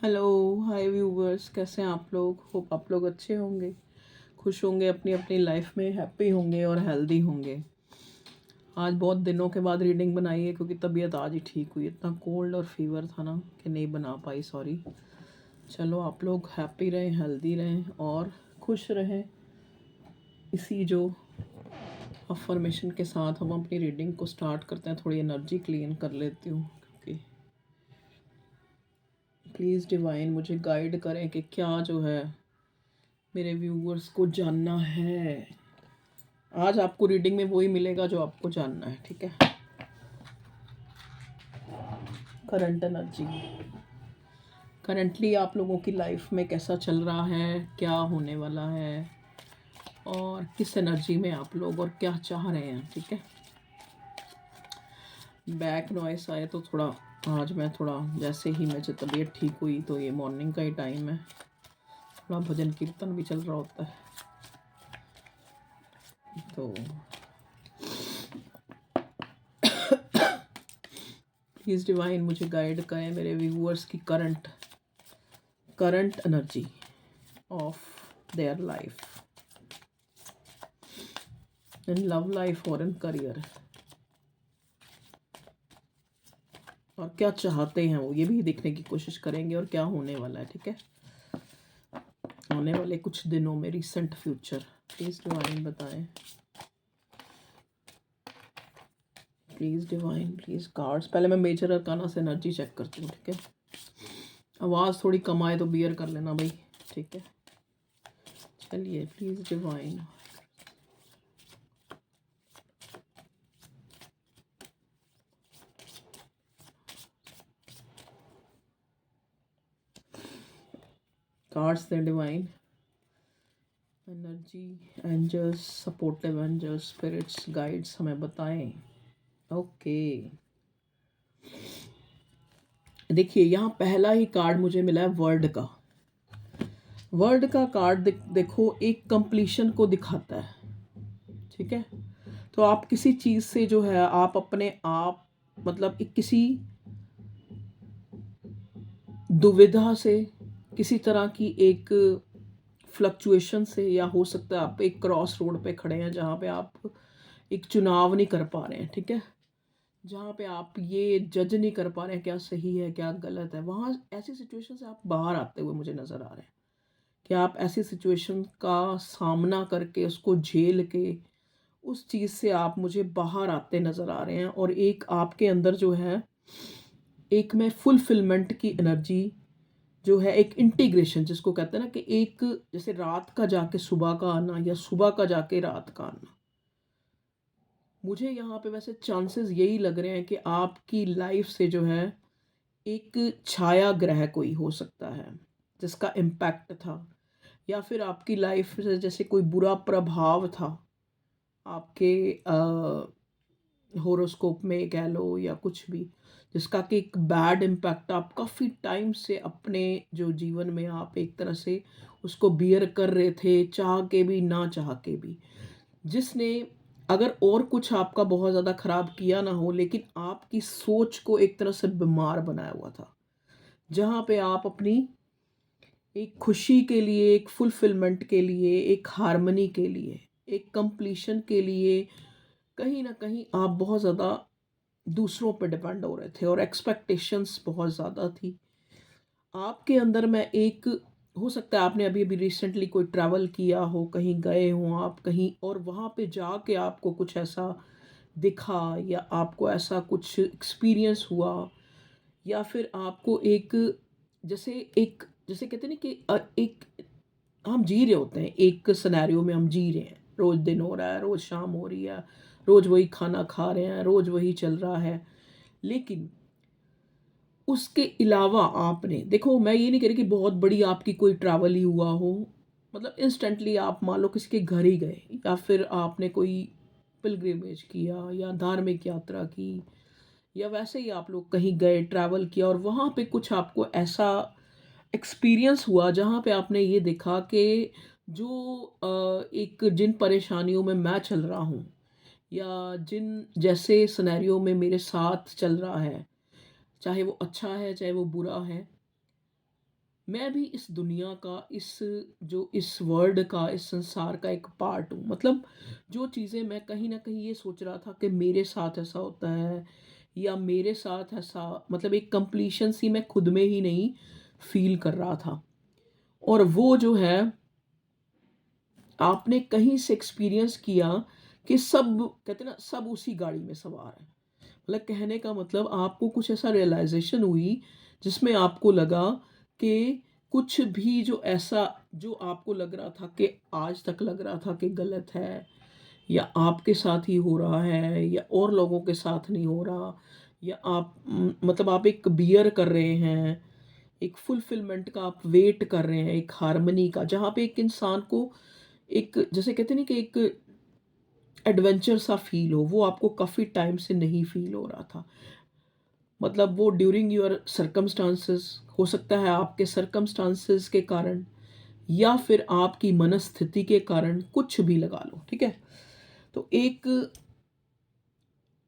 Hello, हाय viewers, कैसे हैं आप लोग? होप आप लोग अच्छे होंगे, खुश होंगे, अपनी अपनी लाइफ में हैप्पी होंगे और हेल्दी होंगे। आज बहुत दिनों के बाद रीडिंग बनाई है क्योंकि तबीयत आज ही ठीक हुई। इतना कोल्ड और फीवर था ना कि नहीं बना पाई, सॉरी। चलो, आप लोग हैप्पी रहें, हेल्दी रहें और खुश रहें। इसी जो अफर्मेशन के साथ हम अपनी रीडिंग को स्टार्ट करते हैं। थोड़ी एनर्जी क्लीन कर लेती हूँ क्योंकि प्लीज़ डिवाइन मुझे गाइड करें कि क्या जो है मेरे व्यूवर्स को जानना है। आज आपको रीडिंग में वही मिलेगा जो आपको जानना है, ठीक है? करंट एनर्जी, करंटली आप लोगों की लाइफ में कैसा चल रहा है, क्या होने वाला है और किस एनर्जी में आप लोग और क्या चाह रहे हैं, ठीक है? बैक नॉइस आए तो थोड़ा, आज मैं थोड़ा, जैसे ही मुझे तबीयत ठीक हुई तो ये मॉर्निंग का ही टाइम है, थोड़ा भजन कीर्तन भी चल रहा होता है। तो प्लीज़ डिवाइन मुझे गाइड करें मेरे व्यूअर्स की current energy of their life, in love life और इन करियर, और क्या चाहते हैं वो, ये भी देखने की कोशिश करेंगे और क्या होने वाला है, ठीक है? आने वाले कुछ दिनों में, रिसेंट फ्यूचर, प्लीज़ डिवाइन बताएं। Please divine, please cards. पहले मैं मेजर अरकाना से एनर्जी चेक करती हूँ, ठीक है? आवाज़ थोड़ी कम आए तो बियर कर लेना भाई, ठीक है? चलिए, प्लीज़ डिवाइन। कार्ड्स दें divine. Energy, angels, supportive angels, spirits, guides हमें बताएं। ओके, देखिए यहाँ पहला ही कार्ड मुझे मिला है वर्ल्ड का। वर्ल्ड का कार्ड देखो, एक कंप्लीशन को दिखाता है, ठीक है? तो आप किसी चीज़ से जो है, आप अपने आप, मतलब एक किसी दुविधा से, किसी तरह की एक फ्लक्चुएशन से, या हो सकता है आप एक क्रॉस रोड पे खड़े हैं जहाँ पे आप एक चुनाव नहीं कर पा रहे हैं, ठीक है? जहाँ पे आप ये जज नहीं कर पा रहे हैं क्या सही है क्या गलत है। वहाँ ऐसी सिचुएशन से आप बाहर आते हुए मुझे नज़र आ रहे हैं कि आप ऐसी सिचुएशन का सामना करके, उसको झेल के, उस चीज़ से आप मुझे बाहर आते नज़र आ रहे हैं। और एक आपके अंदर जो है, एक में फुलफिलमेंट की एनर्जी जो है, एक इंटीग्रेशन जिसको कहते हैं ना, कि एक जैसे रात का जाके सुबह का आना या सुबह का जाके रात का आना। मुझे यहाँ पे वैसे चांसेस यही लग रहे हैं कि आपकी लाइफ से जो है, एक छाया ग्रह कोई हो सकता है जिसका इम्पैक्ट था, या फिर आपकी लाइफ से जैसे कोई बुरा प्रभाव था आपके होरोस्कोप में कह लो, या कुछ भी, जिसका कि एक बैड इम्पैक्ट आप काफ़ी टाइम से अपने जो जीवन में आप एक तरह से उसको बियर कर रहे थे, चाह के भी ना चाह के भी, जिसने, अगर और कुछ आपका बहुत ज़्यादा खराब किया ना हो, लेकिन आपकी सोच को एक तरह से बीमार बनाया हुआ था, जहाँ पे आप अपनी एक खुशी के लिए, एक फुलफिलमेंट के लिए, एक हार्मनी के लिए, एक कंप्लीशन के लिए, कहीं न कहीं आप बहुत ज़्यादा दूसरों पे डिपेंड हो रहे थे और एक्सपेक्टेशंस बहुत ज़्यादा थी। आपके अंदर में एक, हो सकता है आपने अभी-अभी रिसेंटली कोई ट्रैवल किया हो, कहीं गए हों आप कहीं, और वहाँ पे जाके आपको कुछ ऐसा दिखा, या आपको ऐसा कुछ एक्सपीरियंस हुआ, या फिर आपको एक, जैसे एक, जैसे कहते हैं ना कि एक, हम जी रहे होते हैं एक सिनेरियो में, हम जी रहे हैं, रोज़ दिन हो रहा है, रोज़ शाम हो रही है, रोज़ वही खाना खा रहे हैं, रोज़ वही चल रहा है। लेकिन उसके अलावा आपने, देखो मैं ये नहीं कह रही कि बहुत बड़ी आपकी कोई ट्रैवल ही हुआ हो, मतलब इंस्टेंटली आप मान लो किसी के घर ही गए, या फिर आपने कोई पिलग्रिमेज किया या धार्मिक यात्रा की, या वैसे ही आप लोग कहीं गए, ट्रैवल किया, और वहाँ पे कुछ आपको ऐसा एक्सपीरियंस हुआ जहाँ पे आपने ये देखा कि जो एक जिन परेशानियों में मैं चल रहा हूँ, या जिन जैसे सिनेरियो में मेरे साथ चल रहा है, चाहे वो अच्छा है चाहे वो बुरा है, मैं भी इस दुनिया का, इस वर्ल्ड का, इस संसार का एक पार्ट हूँ। मतलब जो चीज़ें मैं कहीं न कहीं ये सोच रहा था कि मेरे साथ ऐसा होता है या मेरे साथ ऐसा, मतलब एक कंप्लीशन सी मैं खुद में ही नहीं फ़ील कर रहा था। और वो जो है, आपने कहीं से एक्सपीरियंस किया कि सब कहते हैं ना, सब उसी गाड़ी में सवार हैं। मतलब कहने का मतलब, आपको कुछ ऐसा रियलाइज़ेशन हुई जिसमें आपको लगा कि कुछ भी जो ऐसा, जो आपको लग रहा था कि आज तक लग रहा था कि गलत है या आपके साथ ही हो रहा है या और लोगों के साथ नहीं हो रहा, या आप मतलब आप एक बियर कर रहे हैं, एक फुलफिलमेंट का आप वेट कर रहे हैं, एक हार्मनी का, जहाँ पे एक इंसान को एक, जैसे कहते हैं ना कि एक एडवेंचर सा फ़ील हो, वो आपको काफ़ी टाइम से नहीं फ़ील हो रहा था। मतलब वो ड्यूरिंग योर सर्कमस्टांसेस, हो सकता है आपके सर्कमस्टांसेस के कारण या फिर आपकी मनस्थिति के कारण, कुछ भी लगा लो, ठीक है? तो एक,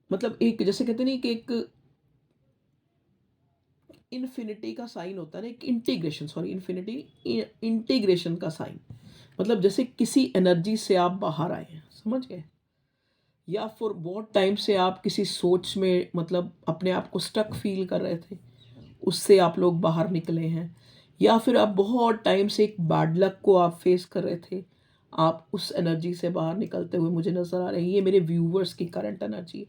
मतलब एक, जैसे कहते नहीं कि एक इन्फिनिटी का साइन होता है ना, एक इंटीग्रेशन, सॉरी इन्फिनिटी, इंटीग्रेशन का साइन। मतलब जैसे किसी एनर्जी से आप बाहर आए हैं, समझ गए? या फिर बहुत टाइम से आप किसी सोच में, मतलब अपने आप को स्टक फ़ील कर रहे थे, उससे आप लोग बाहर निकले हैं। या फिर आप बहुत टाइम से एक बैड लक को आप फेस कर रहे थे, आप उस एनर्जी से बाहर निकलते हुए मुझे नज़र आ रहे हैं। ये मेरे व्यूवर्स की करंट एनर्जी।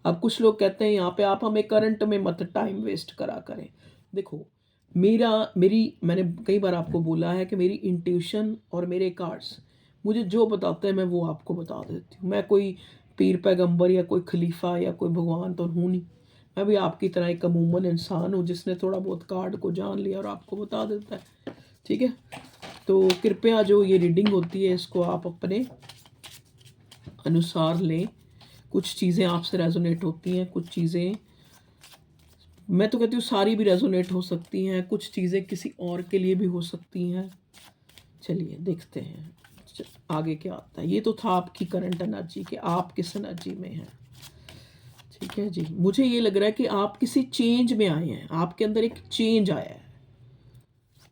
अब कुछ लोग कहते हैं यहाँ पे, आप हमें करंट में मत टाइम वेस्ट करा करें। देखो, मेरा मेरी मैंने कई बार आपको बोला है कि मेरी इंट्यूशन और मेरे कार्ड्स मुझे जो बताते हैं, मैं वो आपको बता देती हूँ। मैं कोई पीर पैगंबर या कोई खलीफा या कोई भगवान तो हूँ नहीं। मैं भी आपकी तरह एक अमूमन इंसान हूँ जिसने थोड़ा बहुत कार्ड को जान लिया और आपको बता देता है, ठीक है? तो कृपया जो ये रीडिंग होती है, इसको आप अपने अनुसार लें। कुछ चीज़ें आपसे रेजोनेट होती हैं, कुछ चीज़ें, मैं तो कहती हूँ सारी भी रेजोनेट हो सकती हैं, कुछ चीज़ें किसी और के लिए भी हो सकती हैं। चलिए देखते हैं आगे क्या आता है। ये तो था आपकी करंट एनर्जी कि आप किस एनर्जी में हैं। ठीक है जी, मुझे ये लग रहा है कि आप किसी चेंज में आए हैं, आपके अंदर एक चेंज आया है।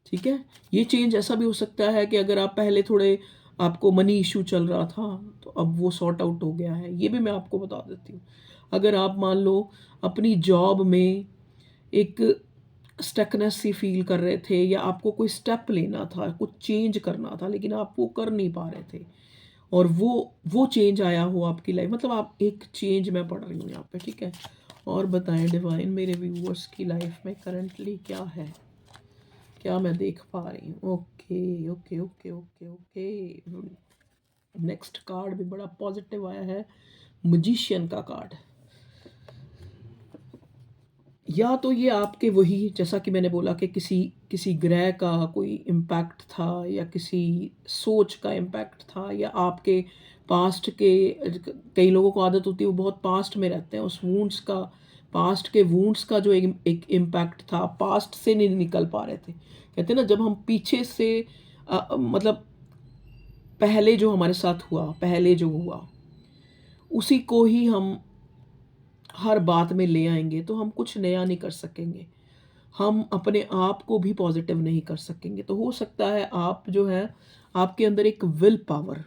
ठीक है, ये चेंज ऐसा भी हो सकता है कि अगर आप पहले थोड़े, आपको मनी इशू चल रहा था, तो अब वो सॉर्ट आउट हो गया है, ये भी मैं आपको बता देती हूँ। अगर आप मान लो अपनी जॉब में एक स्टकनेस सी फील कर रहे थे, या आपको कोई स्टेप लेना था, कुछ चेंज करना था, लेकिन आप वो कर नहीं पा रहे थे, और वो चेंज आया हो आपकी लाइफ, मतलब आप एक चेंज मैं पढ़ रही हूँ यहाँ पे, ठीक है? और बताएं डिवाइन, मेरे व्यूअर्स की लाइफ में करंटली क्या है, क्या मैं देख पा रही हूँ? Okay okay okay okay okay. Next card भी बड़ा पॉजिटिव आया है, मजिशियन का कार्ड। या तो ये आपके वही, जैसा कि मैंने बोला कि किसी किसी ग्रह का कोई इम्पैक्ट था, या किसी सोच का इम्पैक्ट था, या आपके पास्ट के, कई लोगों को आदत होती है वो बहुत पास्ट में रहते हैं, उस वूंड्स का, पास्ट के वूंड्स का जो एक इम्पैक्ट था, पास्ट से नहीं निकल पा रहे थे। कहते हैं ना, जब हम पीछे से मतलब पहले जो हमारे साथ हुआ, पहले जो हुआ उसी को ही हम हर बात में ले आएंगे, तो हम कुछ नया नहीं कर सकेंगे, हम अपने आप को भी पॉजिटिव नहीं कर सकेंगे। तो हो सकता है आप जो है, आपके अंदर एक विल पावर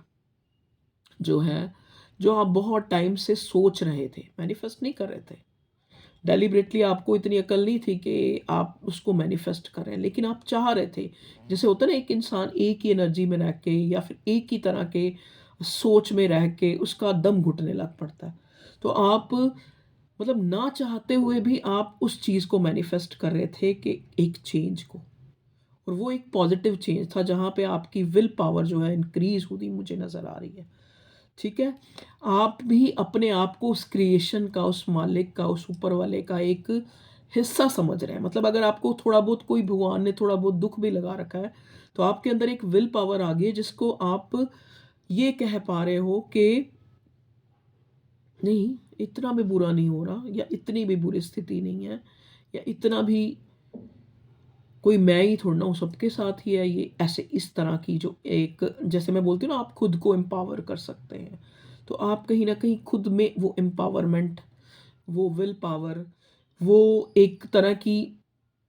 जो है, जो आप बहुत टाइम से सोच रहे थे, मैनिफेस्ट नहीं कर रहे थे, डेलिबरेटली आपको इतनी अकल नहीं थी कि आप उसको मैनिफेस्ट करें, लेकिन आप चाह रहे थे। जैसे होता है ना, एक इंसान एक ही एनर्जी में रह के या फिर एक ही तरह के सोच में रह के उसका दम घुटने लग पड़ता है। तो आप, मतलब ना चाहते हुए भी आप उस चीज़ को मैनिफेस्ट कर रहे थे कि एक चेंज को, और वो एक पॉजिटिव चेंज था जहाँ पे आपकी विल पावर जो है इंक्रीज होती मुझे नज़र आ रही है। ठीक है, आप भी अपने आप को उस क्रिएशन का, उस मालिक का, उस ऊपर वाले का एक हिस्सा समझ रहे हैं। मतलब अगर आपको थोड़ा बहुत, कोई भगवान ने थोड़ा बहुत दुख भी लगा रखा है, तो आपके अंदर एक विल पावर आ गई है जिसको आप ये कह पा रहे हो कि नहीं, इतना भी बुरा नहीं हो रहा, या इतनी भी बुरी स्थिति नहीं है, या इतना भी कोई मैं ही थोड़ा ना हूँ, सबके साथ ही है ये, ऐसे इस तरह की जो एक, जैसे मैं बोलती हूँ ना, आप खुद को एम्पावर कर सकते हैं। तो आप कहीं न कहीं खुद में वो एम्पावरमेंट, वो विल पावर, वो एक तरह की,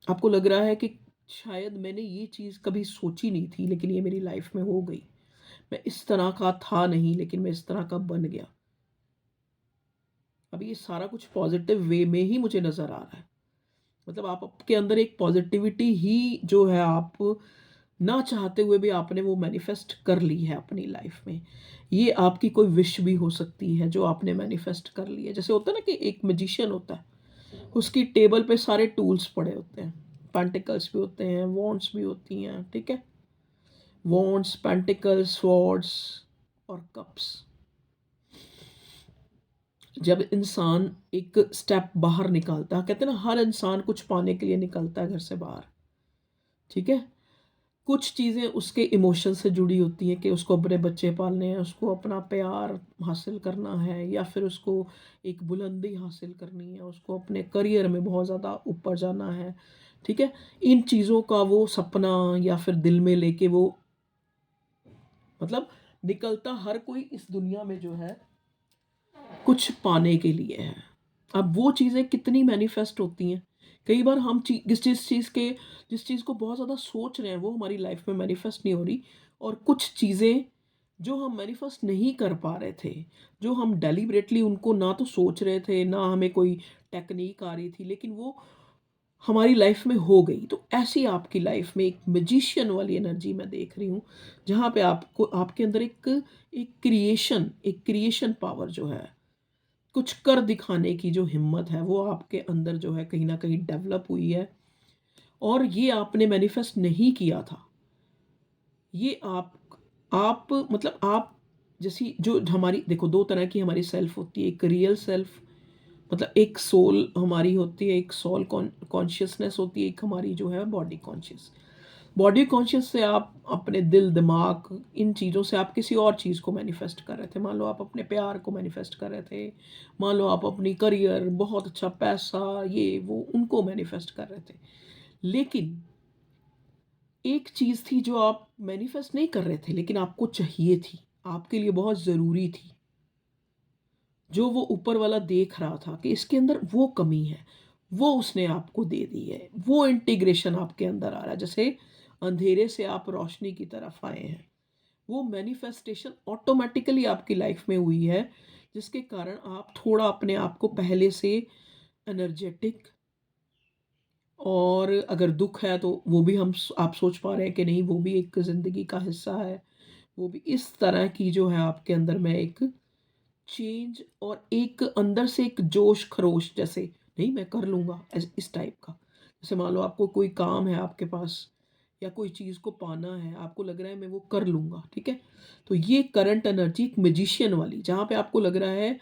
आपको लग रहा है कि शायद मैंने ये चीज़ कभी सोची नहीं थी, लेकिन ये मेरी लाइफ़ में हो गई। मैं इस तरह का था नहीं, लेकिन मैं इस तरह का बन गया। अब ये सारा कुछ पॉज़िटिव वे में ही मुझे नज़र आ रहा है। मतलब आप आपके अंदर एक पॉज़िटिविटी ही जो है, आप ना चाहते हुए भी आपने वो मैनिफेस्ट कर ली है अपनी लाइफ़ में। ये आपकी कोई विश भी हो सकती है जो आपने मैनिफेस्ट कर ली है। जैसे होता है ना कि एक मैजिशियन होता है, उसकी टेबल पे सारे टूल्स पड़े होते हैं। पेंटिकल्स भी होते हैं, वॉन्ड्स भी होती हैं, ठीक है? वॉन्ड्स, पेंटिकल्स, स्वॉर्ड्स और कप्स। जब इंसान एक स्टेप बाहर निकलता है, कहते हैं ना हर इंसान कुछ पाने के लिए निकलता है घर से बाहर, ठीक है? कुछ चीज़ें उसके इमोशन से जुड़ी होती हैं कि उसको अपने बच्चे पालने हैं, उसको अपना प्यार हासिल करना है, या फिर उसको एक बुलंदी हासिल करनी है, उसको अपने करियर में बहुत ज़्यादा ऊपर जाना है, ठीक है? इन चीज़ों का वो सपना या फिर दिल में लेके वो, मतलब निकलता हर कोई इस दुनिया में जो है कुछ पाने के लिए है। अब वो चीज़ें कितनी मैनिफेस्ट होती हैं। कई बार हम जिस चीज़ को बहुत ज़्यादा सोच रहे हैं वो हमारी लाइफ में मैनिफेस्ट नहीं हो रही, और कुछ चीज़ें जो हम मैनिफेस्ट नहीं कर पा रहे थे, जो हम डेलिबरेटली उनको ना तो सोच रहे थे, ना हमें कोई टेक्नीक आ रही थी, लेकिन वो हमारी लाइफ में हो गई। तो ऐसी आपकी लाइफ में एक मैजिशियन वाली एनर्जी मैं देख रही हूँ, जहाँ पे आपको आपके अंदर एक क्रिएशन पावर जो है, कुछ कर दिखाने की जो हिम्मत है, वो आपके अंदर जो है कहीं न कहीं डेवलप हुई है, और ये आपने मैनिफेस्ट नहीं किया था। ये आप मतलब आप जैसी जो हमारी देखो 2 तरह की हमारी सेल्फ होती है, एक रियल सेल्फ, मतलब एक सोल हमारी होती है, एक सोल कॉन्शियसनेस होती है, एक हमारी जो है बॉडी कॉन्शियस। बॉडी कॉन्शियस से आप अपने दिल, दिमाग, इन चीज़ों से आप किसी और चीज़ को मैनिफेस्ट कर रहे थे। मान लो आप अपने प्यार को मैनिफेस्ट कर रहे थे, मान लो आप अपनी करियर, बहुत अच्छा पैसा, ये वो उनको मैनिफेस्ट कर रहे थे। लेकिन एक चीज़ थी जो आप मैनिफेस्ट नहीं कर रहे थे, लेकिन आपको चाहिए थी, आपके लिए बहुत ज़रूरी थी। जो वो ऊपर वाला देख रहा था कि इसके अंदर वो कमी है, वो उसने आपको दे दी है। वो इंटीग्रेशन आपके अंदर आ रहा है, जैसे अंधेरे से आप रोशनी की तरफ आए हैं। वो मैनिफेस्टेशन ऑटोमैटिकली आपकी लाइफ में हुई है, जिसके कारण आप थोड़ा अपने आप को पहले से एनर्जेटिक, और अगर दुःख है तो वो भी आप सोच पा रहे हैं कि नहीं, वो भी एक ज़िंदगी का हिस्सा है। वो भी इस तरह की जो है आपके अंदर में एक चेंज, और एक अंदर से एक जोश खरोश, जैसे नहीं मैं कर लूँगा, इस टाइप का। जैसे मान लो आपको कोई काम है आपके पास, या कोई चीज़ को पाना है, आपको लग रहा है मैं वो कर लूँगा, ठीक है? तो ये करंट एनर्जी एक मैजिशियन वाली, जहाँ पे आपको लग रहा है,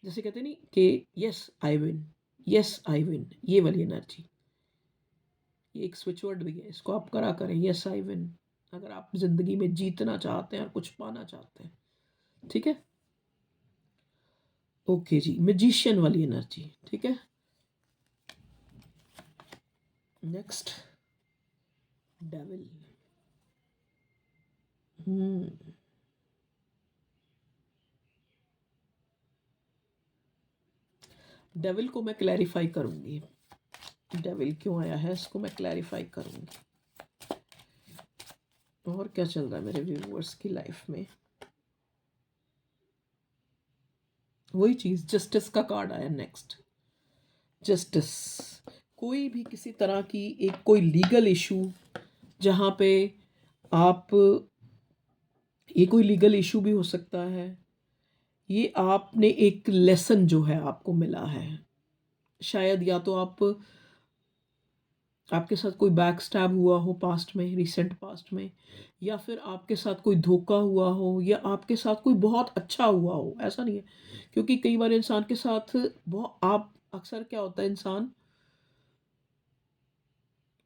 जैसे कहते हैं नहीं कि यस आई विन, ये वाली एनर्जी। ये एक स्विच वर्ड भी है, इसको आप करा करें, यस आई विन। अगर आप ज़िंदगी में जीतना चाहते हैं और कुछ पाना चाहते हैं, ठीक है? ओके जी, मैजिशियन वाली एनर्जी, ठीक है? Next, devil. हम्म। डेविल को मैं क्लैरिफाई करूंगी। डेविल क्यों आया है इसको मैं क्लैरिफाई करूंगी। और क्या चल रहा है मेरे व्यूअर्स की लाइफ में, वही चीज, जस्टिस का कार्ड आया नेक्स्ट। जस्टिस, कोई भी किसी तरह की एक कोई लीगल इशू, जहाँ पे आप, ये कोई लीगल इशू भी हो सकता है, ये आपने एक लेसन जो है आपको मिला है। शायद या तो आपके साथ कोई बैक स्टैब हुआ हो पास्ट में, रिसेंट पास्ट में, या फिर आपके साथ कोई धोखा हुआ हो, या आपके साथ कोई बहुत अच्छा हुआ हो, ऐसा नहीं है। क्योंकि कई बार इंसान के साथ बहुत आप अक्सर क्या होता है, इंसान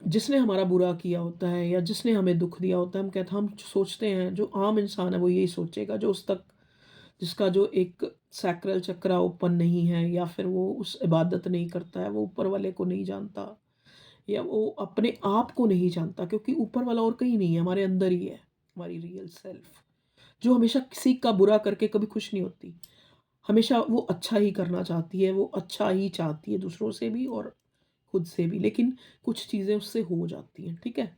जिसने हमारा बुरा किया होता है या जिसने हमें दुख दिया होता है, हम सोचते हैं, जो आम इंसान है वो यही सोचेगा, जो उस तक जिसका जो एक सैक्रल चक्रा ओपन नहीं है, या फिर वो उस इबादत नहीं करता है, वो ऊपर वाले को नहीं जानता, या वो अपने आप को नहीं जानता, क्योंकि ऊपर वाला और कहीं नहीं है, हमारे अंदर ही है, हमारी रियल सेल्फ, जो हमेशा किसी का बुरा करके कभी खुश नहीं होती। हमेशा वो अच्छा ही करना चाहती है, वो अच्छा ही चाहती है दूसरों से भी और खुद से भी, लेकिन कुछ चीज़ें उससे हो जाती हैं, ठीक है?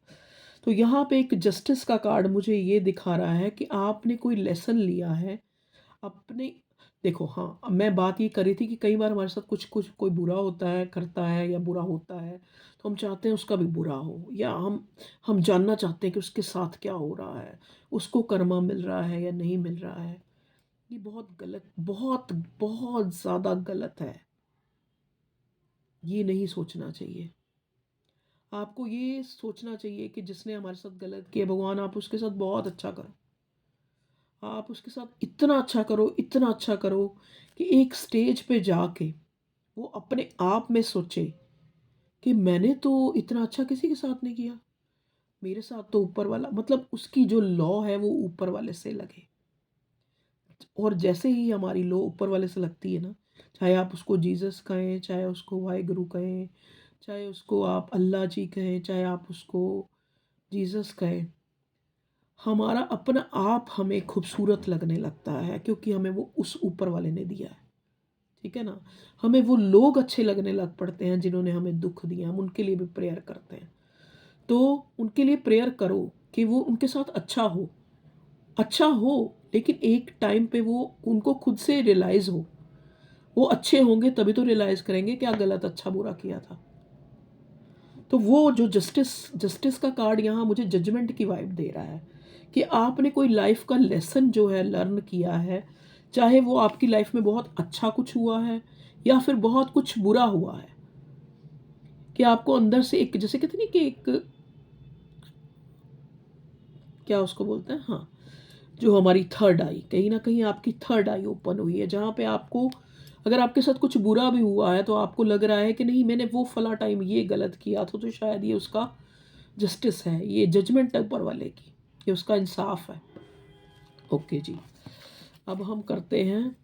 तो यहाँ पे एक जस्टिस का कार्ड मुझे ये दिखा रहा है कि आपने कोई लेसन लिया है अपने। देखो हाँ, अब मैं बात ये कर रही थी कि कई बार हमारे साथ कुछ कुछ कोई बुरा होता है, करता है या बुरा होता है, तो हम चाहते हैं उसका भी बुरा हो, या हम जानना चाहते हैं कि उसके साथ क्या हो रहा है, उसको कर्मा मिल रहा है या नहीं मिल रहा है। ये बहुत गलत, बहुत बहुत ज़्यादा गलत है। ये नहीं सोचना चाहिए। आपको ये सोचना चाहिए कि जिसने हमारे साथ गलत किया, भगवान आप उसके साथ बहुत अच्छा करो। आप उसके साथ इतना अच्छा करो, इतना अच्छा करो कि एक स्टेज पे जाके वो अपने आप में सोचे कि मैंने तो इतना अच्छा किसी के साथ नहीं किया। मेरे साथ तो ऊपर वाला, मतलब उसकी जो लॉ है वो ऊपर वाले से लगे। और जैसे ही हमारी लॉ ऊपर वाले से लगती है ना, चाहे आप उसको जीसस कहें, चाहे उसको वाहेगुरु कहें, चाहे उसको आप अल्लाह जी कहें, चाहे आप उसको जीसस कहें, हमारा अपना आप हमें खूबसूरत लगने लगता है, क्योंकि हमें वो उस ऊपर वाले ने दिया है। ठीक है ना? हमें वो लोग अच्छे लगने लग पड़ते हैं जिन्होंने हमें दुःख दिया, हम उनके लिए भी प्रेयर करते हैं। तो उनके लिए प्रेयर करो कि वो उनके साथ अच्छा हो, लेकिन एक टाइम पे वो उनको खुद से रियलाइज़ हो। वो अच्छे होंगे तभी तो रियलाइज़ करेंगे क्या गलत अच्छा बुरा किया था। तो वो जो जस्टिस जस्टिस का कार्ड यहाँ मुझे जजमेंट की वाइब दे रहा है कि आपने कोई लाइफ का लेसन जो है लर्न किया है, चाहे वो आपकी लाइफ में बहुत अच्छा कुछ हुआ है या फिर बहुत कुछ बुरा हुआ है, कि आपको अंदर से एक, जैसे कहते नहीं कि एक, क्या उसको बोलते हैं, हाँ, जो हमारी थर्ड आई, कहीं ना कहीं आपकी थर्ड आई ओपन हुई है, जहाँ पे आपको, अगर आपके साथ कुछ बुरा भी हुआ है तो आपको लग रहा है कि नहीं मैंने वो फला टाइम ये गलत किया था, तो शायद ये उसका जस्टिस है, ये जजमेंट है ऊपर वाले की, ये उसका इंसाफ है। ओके जी, अब हम करते हैं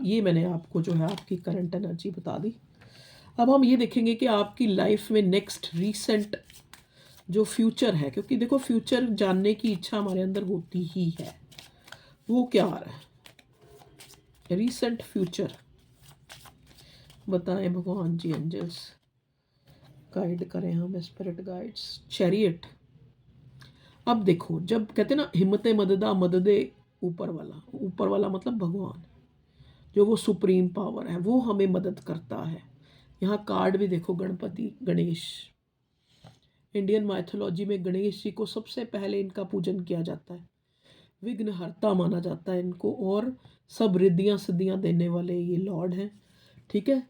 ये मैंने आपको जो है आपकी करंट एनर्जी बता दी। अब हम ये देखेंगे कि आपकी लाइफ में नेक्स्ट रीसेंट जो फ्यूचर है, क्योंकि देखो फ्यूचर जानने की इच्छा हमारे अंदर होती ही है, वो क्या आ रहा है रीसेंट फ्यूचर, बताएं भगवान जी, एंजल्स गाइड करें हमें, स्पिरिट गाइड्स, चैरियट। अब देखो, जब कहते हैं ना हिम्मते मददा मददे, ऊपर वाला मतलब भगवान, जो वो सुप्रीम पावर है वो हमें मदद करता है। यहाँ कार्ड भी देखो, गणपति गणेश, इंडियन माइथोलॉजी में गणेश जी को सबसे पहले इनका पूजन किया जाता है, विघ्नहर्ता माना जाता है इनको, और सब रिद्धियाँ सिद्धियाँ देने वाले ये लॉर्ड हैं। ठीक है,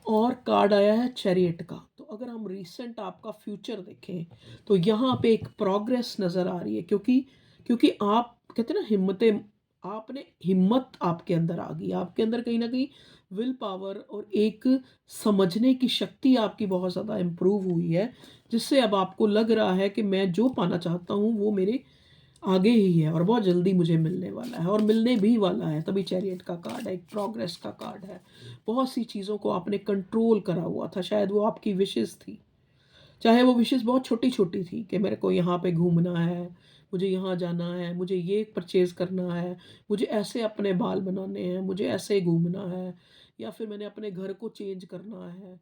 और कार्ड आया है चैरियट का। तो अगर हम रिसेंट आपका फ्यूचर देखें तो यहाँ पे एक प्रोग्रेस नज़र आ रही है, क्योंकि आप कहते हैं ना हिम्मतें, आपने हिम्मत आपके अंदर आ गई, आपके अंदर कहीं ना कहीं विल पावर और एक समझने की शक्ति आपकी बहुत ज़्यादा इम्प्रूव हुई है, जिससे अब आपको लग रहा है कि मैं जो पाना चाहता हूँ वो मेरे आगे ही है और बहुत जल्दी मुझे मिलने वाला है और मिलने भी वाला है। तभी चैरियट का कार्ड है, एक प्रोग्रेस का कार्ड है। बहुत सी चीज़ों को आपने कंट्रोल करा हुआ था, शायद वो आपकी विशेस थी, चाहे वो विशेस बहुत छोटी छोटी थी कि मेरे को यहाँ पे घूमना है, मुझे यहाँ जाना है, मुझे ये परचेज़ करना है, मुझे ऐसे अपने बाल बनाने हैं, मुझे ऐसे घूमना है, या फिर मैंने अपने घर को चेंज करना है।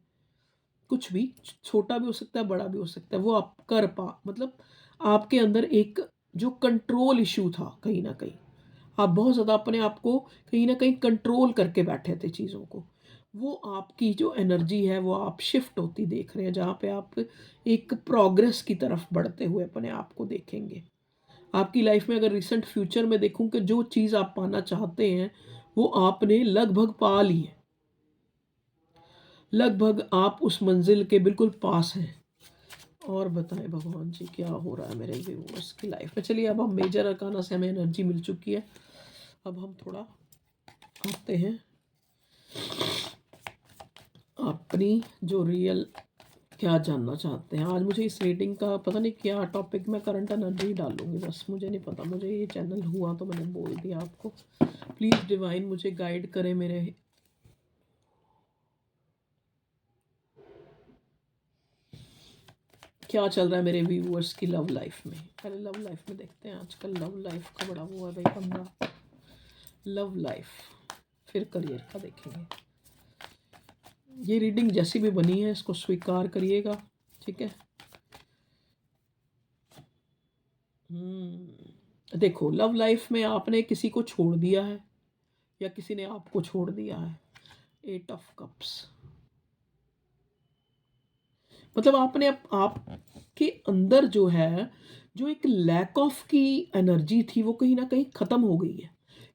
कुछ भी, छोटा भी हो सकता है, बड़ा भी हो सकता है, वो आप कर पा, मतलब आपके अंदर एक जो कंट्रोल इश्यू था कहीं न कहीं, आप बहुत ज़्यादा अपने आप को कहीं न कहीं कंट्रोल करके बैठे थे चीज़ों को। वो आपकी जो एनर्जी है वो आप शिफ्ट होती देख रहे हैं, जहाँ पे आप एक प्रोग्रेस की तरफ बढ़ते हुए अपने आप को देखेंगे। आपकी लाइफ में अगर रिसेंट फ्यूचर में देखूँ कि जो चीज़ आप पाना चाहते हैं, वो आपने लगभग पा ली है। लगभग आप उस मंज़िल के बिल्कुल पास हैं। और बताएँ भगवान जी क्या हो रहा है मेरे व्यूअर्स की लाइफ में। चलिए, अब हम मेजर अरकाना से हमें एनर्जी मिल चुकी है। अब हम थोड़ा आते हैं अपनी जो रियल क्या जानना चाहते हैं। आज मुझे इस रीडिंग का पता नहीं क्या टॉपिक, मैं करंट एनर्जी डालूँगी बस, मुझे नहीं पता, मुझे ये चैनल हुआ तो मैंने बोल दिया आपको। प्लीज़ डिवाइन मुझे गाइड करें मेरे, क्या चल रहा है मेरे व्यूअर्स की लव लाइफ में। पहले लव लाइफ में देखते हैं, आजकल लव लाइफ का बड़ा वो है भाई पंगा। लव लाइफ, फिर करियर का देखेंगे। ये रीडिंग जैसी भी बनी है इसको स्वीकार करिएगा, ठीक है। देखो, लव लाइफ में आपने किसी को छोड़ दिया है या किसी ने आपको छोड़ दिया है। 8 ऑफ कप्स, मतलब आपने आपके अंदर जो है, जो एक लैक ऑफ की एनर्जी थी वो कहीं ना कहीं खत्म हो गई है।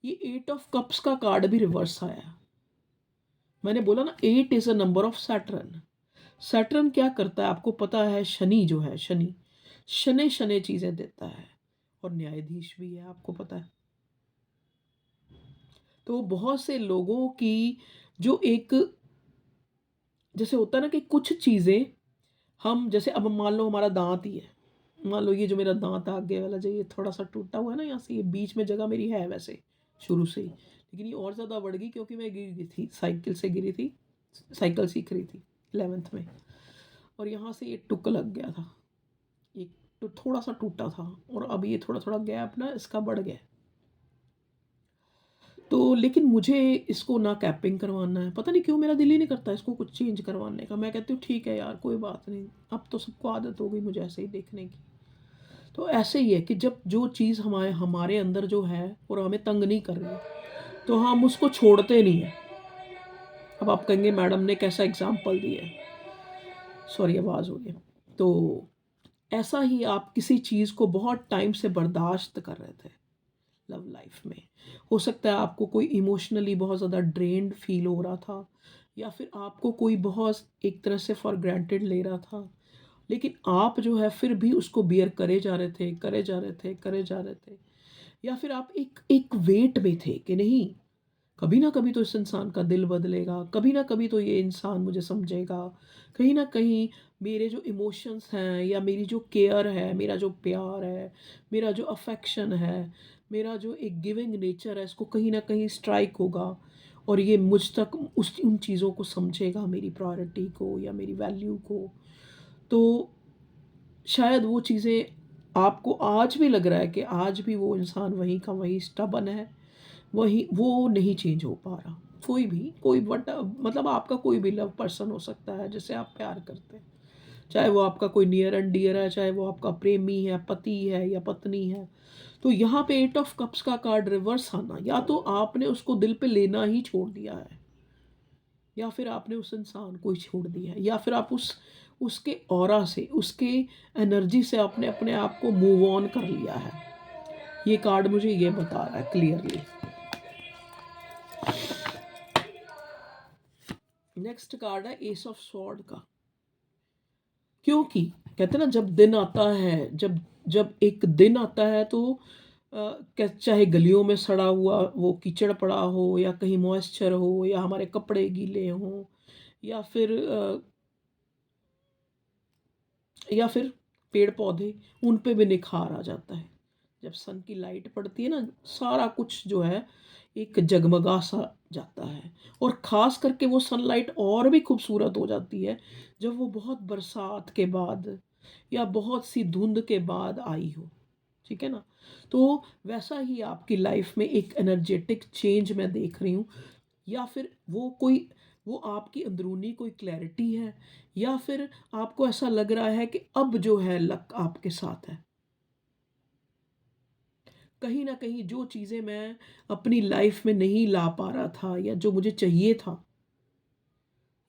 ये 8 ऑफ कप्स का कार्ड भी रिवर्स आया। मैंने बोला ना, 8 is a number of Saturn. Saturn क्या करता है आपको पता है? शनि जो है, शनि शनि शनि चीजें देता है, और न्यायाधीश भी है, आपको पता है। तो बहुत से लोगों की जो एक, जैसे होता है ना कि कुछ चीजें हम, जैसे अब मान लो हमारा दांत ही है, मान लो ये जो मेरा दांत आगे वाला जो ये थोड़ा सा टूटा हुआ है ना, यहाँ से ये बीच में जगह मेरी है वैसे शुरू से ही, लेकिन ये और ज़्यादा बढ़ गई क्योंकि मैं गिर गई थी, साइकिल से गिरी थी, साइकिल सीख रही थी 11th में, और यहाँ से ये टुक लग गया था, ये तो थोड़ा सा टूटा था, और अब ये थोड़ा थोड़ा गैप ना इसका बढ़ गया। तो लेकिन मुझे इसको ना कैपिंग करवाना है, पता नहीं क्यों मेरा दिल ही नहीं करता इसको कुछ चेंज करवाने का। मैं कहती हूँ ठीक है यार, कोई बात नहीं, अब तो सबको आदत हो गई मुझे ऐसे ही देखने की। तो ऐसे ही है कि जब जो चीज़ हमारे हमारे अंदर जो है और हमें तंग नहीं कर रही, तो हम उसको छोड़ते नहीं हैं। अब आप कहेंगे मैडम ने कैसा एग्जाम्पल दिया है, सॉरी आवाज़ हो गई। तो ऐसा ही आप किसी चीज़ को बहुत टाइम से बर्दाश्त कर रहे थे लव लाइफ में। हो सकता है आपको कोई इमोशनली बहुत ज़्यादा ड्रेन्ड फील हो रहा था, या फिर आपको कोई बहुत एक तरह से फॉर ग्रांटेड ले रहा था, लेकिन आप जो है फिर भी उसको बियर करे जा रहे थे, करे जा रहे थे, करे जा रहे थे। या फिर आप एक एक वेट में थे कि नहीं, कभी ना कभी तो इस इंसान का दिल बदलेगा, कभी ना कभी तो ये इंसान मुझे समझेगा, कहीं ना कहीं मेरे जो इमोशंस हैं या मेरी जो केयर है, मेरा जो प्यार है, मेरा जो अफेक्शन है, मेरा जो एक गिविंग नेचर है, इसको कहीं ना कहीं स्ट्राइक होगा, और ये मुझ तक उस उन चीज़ों को समझेगा, मेरी प्रायोरिटी को या मेरी वैल्यू को। तो शायद वो चीज़ें आपको आज भी लग रहा है कि आज भी वो इंसान वहीं का वहीं स्टबन है, वही वो नहीं चेंज हो पा रहा। कोई भी, कोई बट मतलब आपका कोई भी लव पर्सन हो सकता है जिससे आप प्यार करते हैं, चाहे वो आपका कोई नियर एंड डियर है, चाहे वो आपका प्रेमी है, पति है या पत्नी है। तो यहाँ पे 8 ऑफ कप्स का कार्ड रिवर्स आना, या तो आपने उसको दिल पे लेना ही छोड़ दिया है, या फिर आपने उस इंसान को ही छोड़ दिया है, या फिर आप उसके ऑरा से, उसके एनर्जी से आपने अपने आप को मूव ऑन कर लिया है। ये कार्ड मुझे ये बता रहा है क्लियरली। नेक्स्ट कार्ड है एस ऑफ स्वॉर्ड का। क्योंकि कहते हैं ना, जब दिन आता है, जब जब एक दिन आता है तो चाहे गलियों में सड़ा हुआ वो कीचड़ पड़ा हो, या कहीं मॉइस्चर हो, या हमारे कपड़े गीले हों, या फिर या फिर पेड़ पौधे, उन पे भी निखार आ जाता है। जब सन की लाइट पड़ती है ना, सारा कुछ जो है एक जगमगा सा जाता है, और ख़ास करके वो सनलाइट और भी खूबसूरत हो जाती है जब वो बहुत बरसात के बाद या बहुत सी धुंध के बाद आई हो, ठीक है ना। तो वैसा ही आपकी लाइफ में एक एनर्जेटिक चेंज मैं देख रही हूँ, या फिर वो आपकी अंदरूनी कोई क्लैरिटी है, या फिर आपको ऐसा लग रहा है कि अब जो है लक आपके साथ है। कहीं न कहीं जो चीज़ें मैं अपनी लाइफ में नहीं ला पा रहा था, या जो मुझे चाहिए था,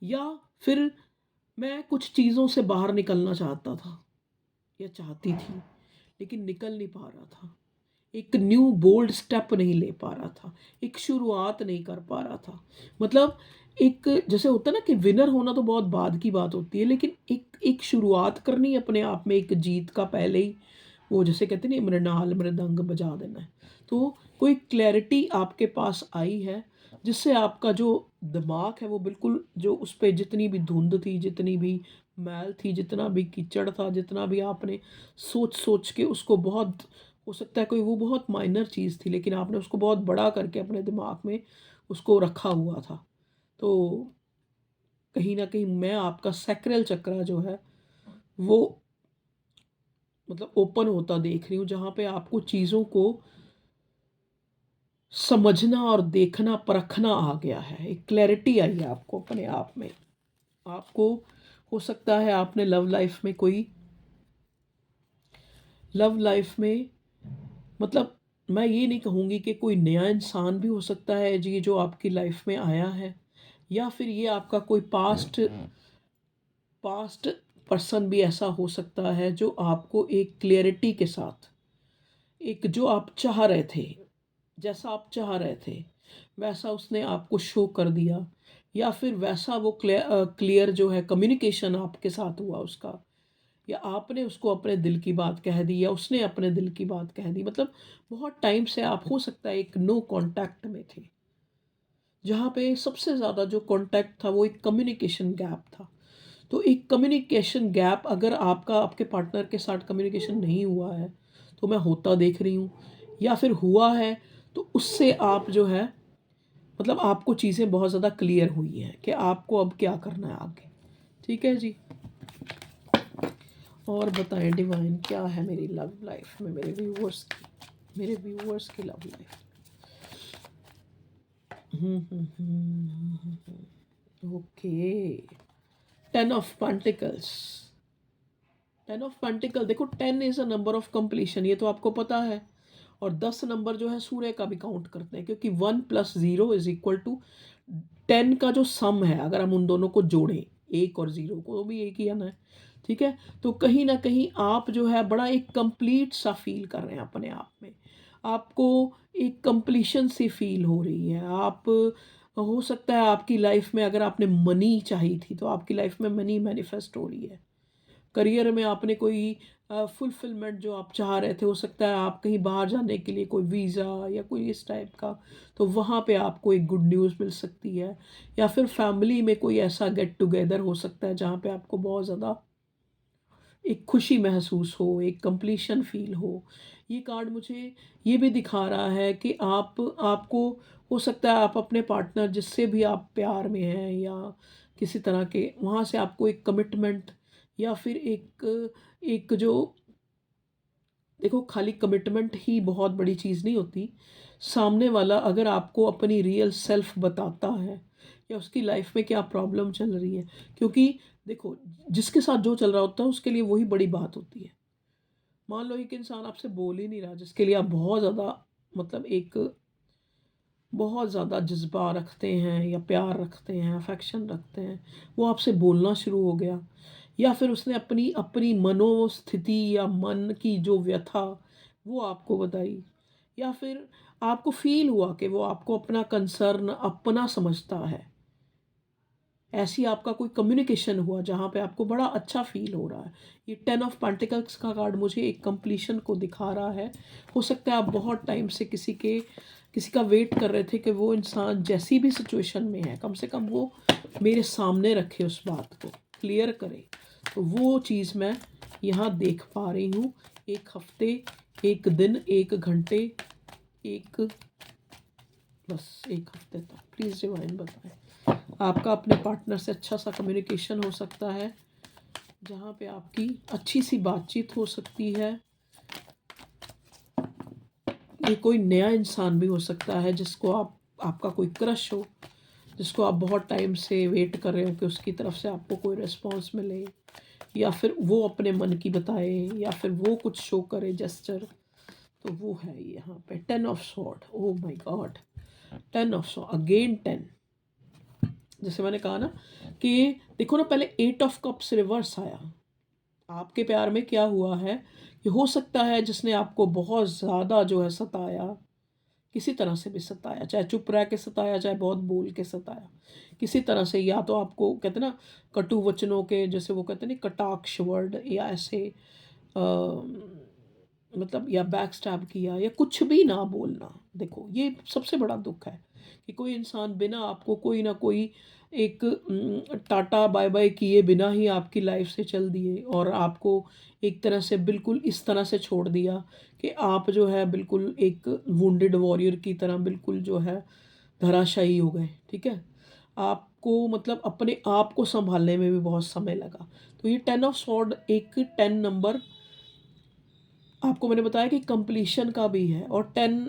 या फिर मैं कुछ चीज़ों से बाहर निकलना चाहता था या चाहती थी, लेकिन निकल नहीं पा रहा था। एक न्यू बोल्ड स्टेप नहीं ले पा रहा था, एक शुरुआत नहीं कर पा रहा था। मतलब एक, जैसे होता है ना कि विनर होना तो बहुत बाद की बात होती है, लेकिन एक एक शुरुआत करनी अपने आप में एक जीत का पहले ही, वो जैसे कहते हैं ना, मृणाल मृदंग बजा देना है। तो कोई क्लैरिटी आपके पास आई है, जिससे आपका जो दिमाग है वो बिल्कुल, जो उस पे जितनी भी धुंध थी, जितनी भी मैल थी, जितना भी कीचड़ था, जितना भी आपने सोच सोच के उसको बहुत, हो सकता है कोई वो बहुत माइनर चीज़ थी, लेकिन आपने उसको बहुत बड़ा करके अपने दिमाग में उसको रखा हुआ था। तो कहीं न कहीं मैं आपका सैक्रल चक्रा जो है वो, मतलब ओपन होता देख रही हूँ, जहाँ पे आपको चीज़ों को समझना और देखना, परखना आ गया है। एक क्लैरिटी आई है आपको अपने आप में। आपको हो सकता है आपने लव लाइफ में मतलब मैं ये नहीं कहूँगी कि कोई नया इंसान भी हो सकता है जी जो आपकी लाइफ में आया है, या फिर ये आपका कोई पास्ट पर्सन भी ऐसा हो सकता है जो आपको एक क्लियरिटी के साथ, एक जो आप चाह रहे थे, जैसा आप चाह रहे थे वैसा उसने आपको शो कर दिया, या फिर वैसा वो क्लियर जो है कम्युनिकेशन आपके साथ हुआ उसका, या आपने उसको अपने दिल की बात कह दी या उसने अपने दिल की बात कह दी। मतलब बहुत टाइम से आप हो सकता है एक नो कांटेक्ट में थे, जहाँ पे सबसे ज़्यादा जो कांटेक्ट था वो एक कम्युनिकेशन गैप था। तो एक कम्युनिकेशन गैप अगर आपका आपके पार्टनर के साथ कम्युनिकेशन नहीं हुआ है, तो मैं होता देख रही हूँ, या फिर हुआ है तो उससे आप जो है मतलब आपको चीज़ें बहुत ज़्यादा क्लियर हुई हैं कि आपको अब क्या करना है आगे। ठीक है जी। और बताएं डिवाइन क्या है मेरी लव लाइफ में, मेरे व्यूअर्स की love life. Okay, 10 of pentacles. 10 of pentacle, देखो 10 is a number of completion, ये तो आपको पता है। और 10 नंबर जो है सूर्य का भी काउंट करते हैं, क्योंकि 1 + 0 = 10 का जो सम है, अगर हम उन दोनों को जोड़ें, 1 और 0 को, तो भी एक ही आना है। ठीक है। तो कहीं ना कहीं आप जो है बड़ा एक कंप्लीट सा फील कर रहे हैं अपने आप में, आपको एक कंप्लीशन सी फील हो रही है। आप हो सकता है आपकी लाइफ में अगर आपने मनी चाही थी तो आपकी लाइफ में मनी मैनिफेस्ट हो रही है। करियर में आपने कोई फुलफिलमेंट जो आप चाह रहे थे, हो सकता है आप कहीं बाहर जाने के लिए कोई वीज़ा या कोई इस टाइप का, तो वहाँ पे आपको एक गुड न्यूज़ मिल सकती है। या फिर फैमिली में कोई ऐसा गेट टुगेदर हो सकता है जहाँ पे आपको बहुत ज़्यादा एक खुशी महसूस हो, एक कंप्लीशन फील हो। ये कार्ड मुझे ये भी दिखा रहा है कि आपको हो सकता है आप अपने पार्टनर जिससे भी आप प्यार में हैं या किसी तरह के, वहाँ से आपको एक कमिटमेंट या फिर एक एक जो, देखो खाली कमिटमेंट ही बहुत बड़ी चीज़ नहीं होती। सामने वाला अगर आपको अपनी रियल सेल्फ बताता है या उसकी लाइफ में क्या प्रॉब्लम चल रही है, क्योंकि देखो जिसके साथ जो चल रहा होता है उसके लिए वही बड़ी बात होती है। मान लो एक इंसान आपसे बोल ही नहीं रहा, जिसके लिए आप बहुत ज़्यादा मतलब एक बहुत ज़्यादा जज़्बा रखते हैं या प्यार रखते हैं, अफ़ेक्शन रखते हैं, वो आपसे बोलना शुरू हो गया, या फिर उसने अपनी अपनी मनोस्थिति या मन की जो व्यथा वो आपको बताई, या फिर आपको फ़ील हुआ कि वो आपको अपना कंसर्न अपना समझता है। ऐसी आपका कोई कम्युनिकेशन हुआ जहाँ पे आपको बड़ा अच्छा फ़ील हो रहा है। ये 10 ऑफ पेंटिकल्स का कार्ड मुझे एक कंप्लीशन को दिखा रहा है। हो सकता है आप बहुत टाइम से किसी का वेट कर रहे थे कि वो इंसान जैसी भी सिचुएशन में है, कम से कम वो मेरे सामने रखे, उस बात को क्लियर करे। तो वो चीज़ मैं यहाँ देख पा रही हूँ। 1 हफ़्ते, 1 दिन, 1 घंटे, एक बस 1 हफ़्ते तक प्लीज़ डिवाइन बताएँ। आपका अपने पार्टनर से अच्छा सा कम्युनिकेशन हो सकता है, जहाँ पे आपकी अच्छी सी बातचीत हो सकती है। ये कोई नया इंसान भी हो सकता है जिसको आपका कोई क्रश हो, जिसको आप बहुत टाइम से वेट कर रहे हो कि उसकी तरफ से आपको कोई रिस्पॉन्स मिले, या फिर वो अपने मन की बताए, या फिर वो कुछ शो करे जेस्चर। तो वो है यहाँ पे 10 of sword. Oh my God, 10 of sword again 10। जैसे मैंने कहा ना कि देखो ना, पहले 8 ऑफ कप्स रिवर्स आया। आपके प्यार में क्या हुआ है कि हो सकता है जिसने आपको बहुत ज़्यादा जो है सताया, किसी तरह से भी सताया, चाहे चुप रह के सताया, चाहे बहुत बोल के सताया, किसी तरह से, या तो आपको कहते हैं ना कटु वचनों के, जैसे वो कहते हैं ना कटाक्ष वर्ड, या ऐसे मतलब या बैक स्टैब किया या कुछ भी ना बोलना। देखो ये सबसे बड़ा दुख है कि कोई इंसान बिना आपको कोई ना कोई एक टाटा बाय बाय किए बिना ही आपकी लाइफ से चल दिए, और आपको एक तरह से बिल्कुल इस तरह से छोड़ दिया कि आप जो है बिल्कुल एक वुंडेड वॉरियर की तरह बिल्कुल जो है धराशायी हो गए। ठीक है। आपको मतलब अपने आप को संभालने में भी बहुत समय लगा। तो ये 10 ऑफ सॉर्ड एक 10 नंबर, आपको मैंने बताया कि कंप्लीशन का भी है, और 10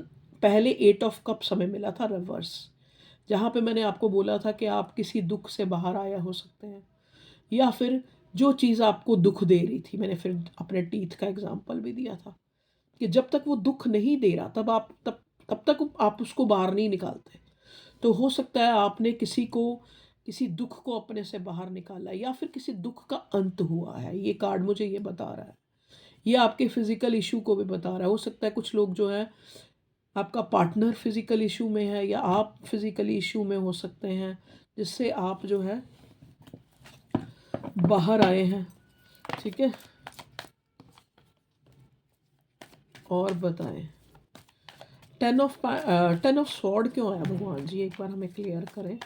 पहले 8 ऑफ कप समय मिला था रिवर्स, जहाँ पे मैंने आपको बोला था कि आप किसी दुख से बाहर आया हो सकते हैं, या फिर जो चीज़ आपको दुःख दे रही थी, मैंने फिर अपने टीथ का एग्ज़ाम्पल भी दिया था, कि जब तक वो दुःख नहीं दे रहा तब तक आप उसको बाहर नहीं निकालते। तो हो सकता है आपने किसी दुःख को अपने से बाहर निकाला है, या फिर किसी दुःख का अंत हुआ है। ये कार्ड मुझे ये बता रहा है। ये आपके फिज़िकल इश्यू को भी बता रहा है। हो सकता है कुछ लोग जो है, आपका पार्टनर फिज़िकल इश्यू में है या आप फिज़िकली इश्यू में हो सकते हैं, जिससे आप जो है बाहर आए हैं। ठीक है? और बताएँ। 10 ऑफ स्वॉर्ड क्यों आया भगवान जी? एक बार हमें क्लियर करें।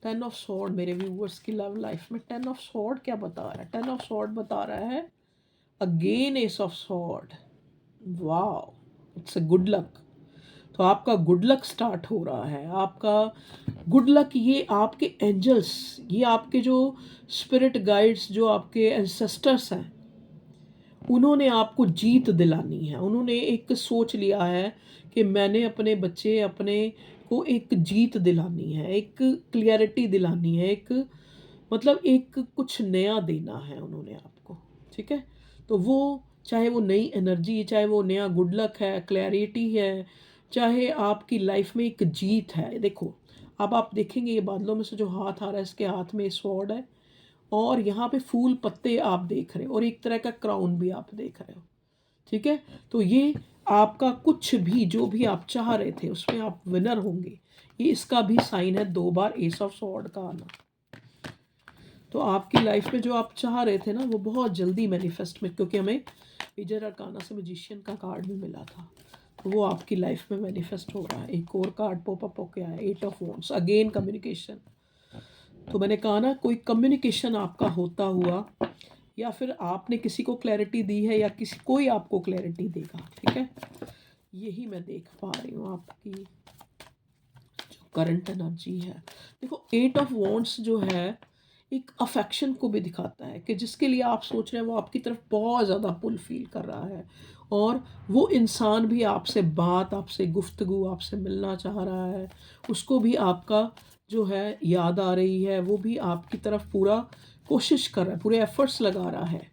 10 ऑफ स्वॉर्ड मेरे व्यूअर्स की लव लाइफ में 10 ऑफ स्वॉर्ड क्या बता रहा है? 10 ऑफ स्वॉर्ड बता रहा है again S of sword. Wow! It's a good luck. तो आपका गुड लक स्टार्ट हो रहा है। आपका गुड लक, ये आपके एंजल्स, ये आपके जो स्पिरिट गाइड्स, जो आपके एंसेस्टर्स हैं, उन्होंने आपको जीत दिलानी है। उन्होंने एक सोच लिया है कि मैंने अपने को एक जीत दिलानी है, एक क्लैरिटी दिलानी है, एक मतलब एक कुछ नया देना है उन्होंने आपको। ठीक है? तो वो, चाहे वो नई एनर्जी, चाहे वो नया गुड लक है, क्लैरिटी है, चाहे आपकी लाइफ में एक जीत है। देखो, अब आप देखेंगे ये बादलों में से जो हाथ आ रहा है, इसके हाथ में स्वॉर्ड है, और यहाँ पे फूल पत्ते आप देख रहे हो, और एक तरह का क्राउन भी आप देख रहे हो। ठीक है? तो ये आपका कुछ भी जो भी आप चाह रहे थे उसमें आप विनर होंगे। ये इसका भी साइन है 2 बार एस ऑफ स्वॉर्ड का आना। तो आपकी लाइफ में जो आप चाह रहे थे ना, वो बहुत जल्दी मैनिफेस्ट में, क्योंकि हमें मेजर अरकाना से मैजिशियन का कार्ड भी मिला था, तो वो आपकी लाइफ में मैनिफेस्ट हो रहा है। एक और कार्ड पॉप अप होके आया, 8 ऑफ वॉन्ड्स, अगेन कम्युनिकेशन। तो मैंने कहा ना, कोई कम्युनिकेशन आपका होता हुआ, या फिर आपने किसी को क्लैरिटी दी है, या कोई आपको क्लैरिटी देगा। ठीक है? यही मैं देख पा रही हूँ आपकी जो करंट एनर्जी है। देखो, 8 ऑफ वॉन्ड्स जो है, एक अफेक्शन को भी दिखाता है, कि जिसके लिए आप सोच रहे हैं वो आपकी तरफ बहुत ज़्यादा पुल फील कर रहा है, और वो इंसान भी आपसे गुफ्तगू, आपसे मिलना चाह रहा है। उसको भी आपका जो है याद आ रही है, वो भी आपकी तरफ पूरा कोशिश कर रहा है, पूरे एफर्ट्स लगा रहा है।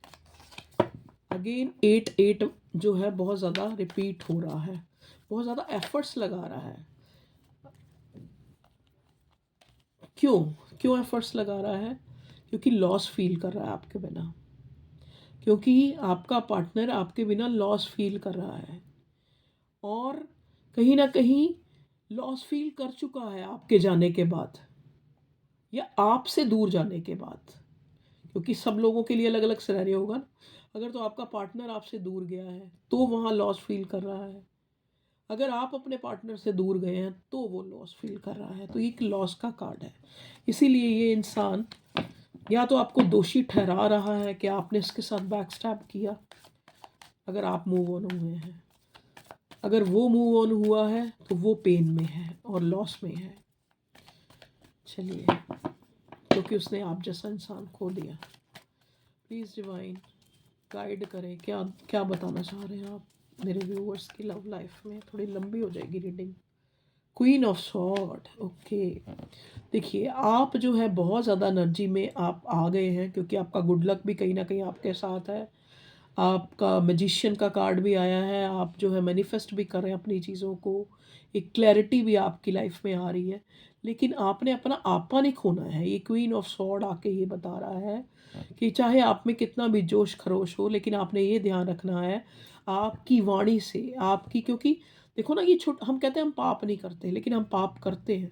अगेन 8 जो है बहुत ज़्यादा रिपीट हो रहा है, बहुत ज़्यादा एफर्ट्स लगा रहा है। क्यों? क्यों एफर्ट्स लगा रहा है? क्योंकि लॉस फील कर रहा है आपके बिना, क्योंकि आपका पार्टनर आपके बिना लॉस फील कर रहा है, और कहीं ना कहीं लॉस फील कर चुका है आपके जाने के बाद, या आपसे दूर जाने के बाद, क्योंकि सब लोगों के लिए अलग अलग सिनेरियो होगा ना। अगर तो आपका पार्टनर आपसे दूर गया है तो वहाँ लॉस फील कर रहा है, अगर आप अपने पार्टनर से दूर गए हैं तो वो लॉस फील कर रहा है। तो ये एक लॉस का कार्ड है। इसीलिए ये इंसान या तो आपको दोषी ठहरा रहा है कि आपने इसके साथ बैक स्टैब किया, अगर आप मूव ऑन हुए हैं। अगर वो मूव ऑन हुआ है तो वो पेन में है और लॉस में है। चलिए, क्योंकि उसने आप जैसा इंसान खो दिया। प्लीज़ डिवाइन गाइड करें, क्या क्या बताना चाह रहे हैं आप मेरे व्यूअर्स की लव लाइफ में। थोड़ी लंबी हो जाएगी reading. Queen of sword, okay. देखिए, आप जो है बहुत ज़्यादा एनर्जी में आप आ गए हैं, क्योंकि आपका गुड लक भी कहीं ना कहीं आपके साथ है। आपका मैजिशियन का कार्ड भी आया है, आप जो है मैनिफेस्ट भी कर रहे हैं अपनी चीज़ों को, एक क्लैरिटी भी आपकी लाइफ में आ रही है। लेकिन आपने अपना आपा नहीं खोना है। ये क्वीन ऑफ सॉर्ड आके ये बता रहा है कि चाहे आप में कितना भी जोश खरोश हो, लेकिन आपने ये ध्यान रखना है आपकी वाणी से, आपकी, क्योंकि देखो ना, ये हम कहते हैं हम पाप नहीं करते, लेकिन हम पाप करते हैं।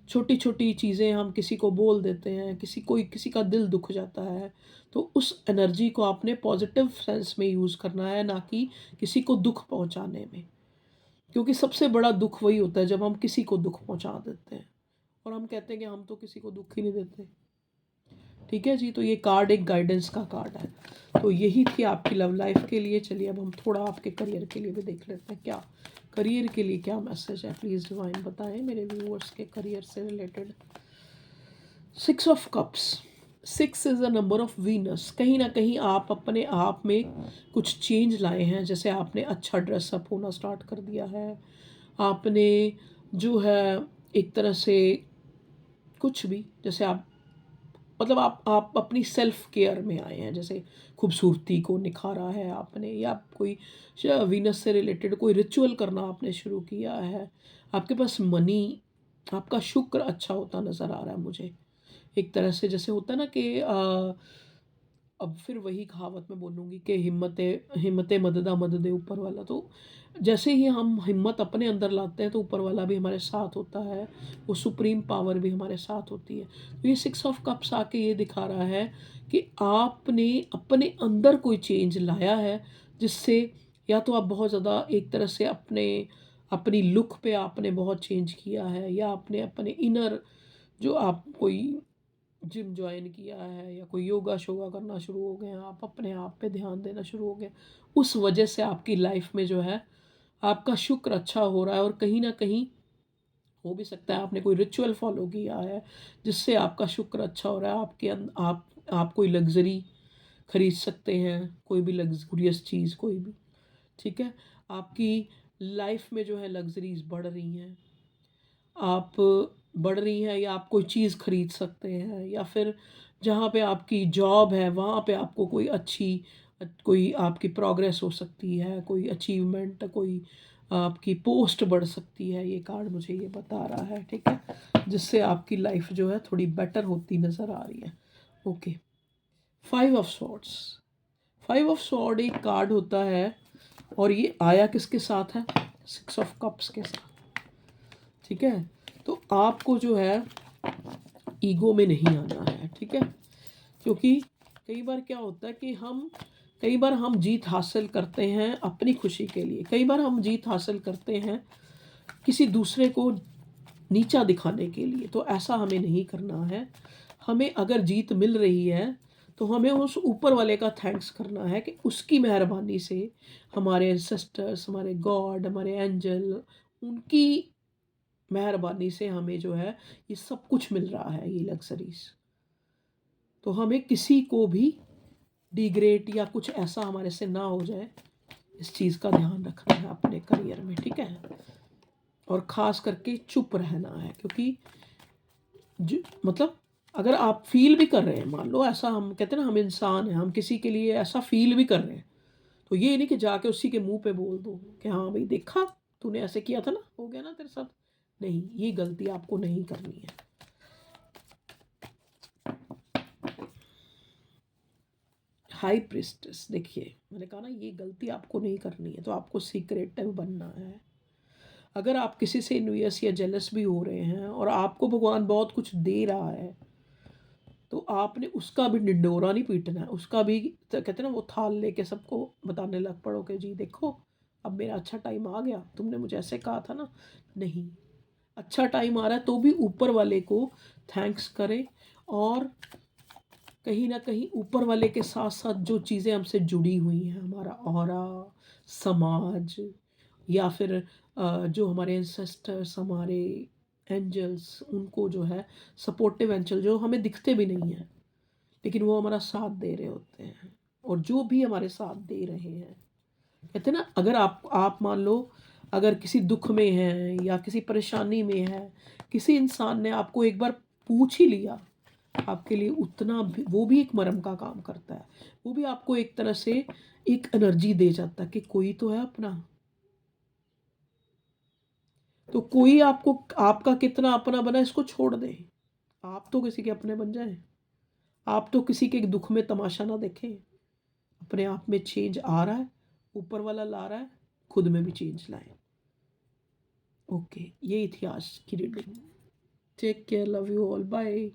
छोटी छोटी चीज़ें हम किसी को बोल देते हैं, किसी का दिल दुख जाता है, तो उस एनर्जी को आपने पॉजिटिव सेंस में यूज़ करना है, ना कि किसी को दुख पहुंचाने में। क्योंकि सबसे बड़ा दुख वही होता है जब हम किसी को दुख पहुंचा देते हैं, और हम कहते हैं कि हम तो किसी को दुख ही नहीं देते। ठीक है जी? तो ये कार्ड एक गाइडेंस का कार्ड है। तो यही थी आपकी लव लाइफ के लिए। चलिए, अब हम थोड़ा आपके करियर के लिए भी देख लेते हैं, क्या करियर के लिए क्या मैसेज है। प्लीज़ डिवाइन बताएं मेरे व्यूअर्स के करियर से related. 6 of cups, 6 is a number of Venus. कहीं ना कहीं आप अपने आप में कुछ चेंज लाए हैं। जैसे आपने अच्छा ड्रेसअप होना स्टार्ट कर दिया है, आपने जो है एक तरह से कुछ भी, जैसे आप मतलब आप अपनी सेल्फ केयर में आए हैं, जैसे खूबसूरती को निखारा है आपने, या कोई वीनस से रिलेटेड कोई रिचुअल करना आपने शुरू किया है, आपके पास मनी, आपका शुक्र अच्छा होता नज़र आ रहा है मुझे। एक तरह से जैसे होता है ना कि अब फिर वही कहावत मैं बोलूँगी कि हिम्मत हिम्मत मददा मदद दे ऊपर वाला। तो जैसे ही हम हिम्मत अपने अंदर लाते हैं तो ऊपर वाला भी हमारे साथ होता है, वो सुप्रीम पावर भी हमारे साथ होती है। तो ये सिक्स ऑफ कप्स आके ये दिखा रहा है कि आपने अपने अंदर कोई चेंज लाया है, जिससे या तो आप बहुत ज़्यादा एक तरह से अपनी लुक पे आपने बहुत चेंज किया है, या आपने अपने इनर जो आप कोई जिम जॉइन किया है, या कोई योगा शोगा करना शुरू हो गए हैं, आप अपने आप पे ध्यान देना शुरू हो गए, उस वजह से आपकी लाइफ में जो है आपका शुक्र अच्छा हो रहा है। और कहीं ना कहीं हो भी सकता है आपने कोई रिचुअल फॉलो किया है जिससे आपका शुक्र अच्छा हो रहा है। आप कोई लग्जरी खरीद सकते हैं, कोई भी लग्जरियस चीज़ कोई भी, ठीक है। आपकी लाइफ में जो है लग्जरीज बढ़ रही हैं, आप बढ़ रही हैं, या आप कोई चीज़ खरीद सकते हैं, या फिर जहाँ पे आपकी जॉब है वहाँ पे आपको कोई अच्छी कोई आपकी प्रोग्रेस हो सकती है, कोई अचीवमेंट, कोई आपकी पोस्ट बढ़ सकती है। ये कार्ड मुझे ये बता रहा है, ठीक है, जिससे आपकी लाइफ जो है थोड़ी बेटर होती नज़र आ रही है। Okay, five of swords. Five of sword एक कार्ड होता है, और ये आया किसके साथ है? सिक्स ऑफ कप्स के साथ, ठीक है। तो आपको जो है ईगो में नहीं आना है, ठीक है। क्योंकि कई बार क्या होता है कि कई बार हम जीत हासिल करते हैं अपनी खुशी के लिए, कई बार हम जीत हासिल करते हैं किसी दूसरे को नीचा दिखाने के लिए। तो ऐसा हमें नहीं करना है। हमें अगर जीत मिल रही है तो हमें उस ऊपर वाले का थैंक्स करना है कि उसकी मेहरबानी से, हमारे एंसेस्टर्स, हमारे गॉड, हमारे एंजल, उनकी मेहरबानी से हमें जो है ये सब कुछ मिल रहा है, ये लग्जरीज। तो हमें किसी को भी डिग्रेड या कुछ ऐसा हमारे से ना हो जाए, इस चीज़ का ध्यान रखना है अपने करियर में, ठीक है। और ख़ास करके चुप रहना है, क्योंकि मतलब अगर आप फील भी कर रहे हैं, मान लो ऐसा, हम कहते हैं ना हम इंसान हैं, हम किसी के लिए ऐसा फील भी कर रहे हैं, तो ये नहीं कि जाके उसी के मुंह पे बोल दो कि हाँ भाई देखा, तूने ऐसे किया था ना, हो गया ना तेरे साथ। नहीं, ये गलती आपको नहीं करनी है। हाई प्रिस्टेस, देखिए मैंने कहा ना ये गलती आपको नहीं करनी है, तो आपको सीक्रेटिव बनना है। अगर आप किसी से इन्वियस या जेलस भी हो रहे हैं और आपको भगवान बहुत कुछ दे रहा है, तो आपने उसका भी ढिंढोरा नहीं पीटना है, उसका भी कहते हैं ना वो थाल लेके सबको बताने लग पड़ो कि जी देखो अब मेरा अच्छा टाइम आ गया, तुमने मुझे ऐसे कहा था ना। नहीं, अच्छा टाइम आ रहा है तो भी ऊपर वाले को थैंक्स करें, और कहीं न कहीं ऊपर वाले के साथ-साथ जो चीज़ें हमसे जुड़ी हुई हैं, हमारा ऑरा, समाज, या फिर जो हमारे एंसेस्टर्स, हमारे एंजल्स, उनको जो है सपोर्टिव एंजल जो हमें दिखते भी नहीं हैं, लेकिन वो हमारा साथ दे रहे होते हैं। और जो भी हमारे साथ दे रहे हैं, कहते हैं ना, अगर आप मान लो अगर किसी दुःख में हैं या किसी परेशानी में हैं, किसी इंसान ने आपको एक बार पूछ ही लिया, आपके लिए उतना भी वो भी एक मरहम का काम करता है। वो भी आपको एक तरह से एक एनर्जी दे जाता है कि कोई तो है अपना। तो कोई आपको आपका कितना अपना बना इसको छोड़ दें। आप तो किसी के अपने बन जाएँ। आप तो किसी के दुःख में तमाशा ना देखें। अपने आप में चेंज आ रहा है, ऊपर वाला ला रहा है, खुद में भी चेंज लाएँ। ओके, यही थी आज की reading. Take care, love you all, bye.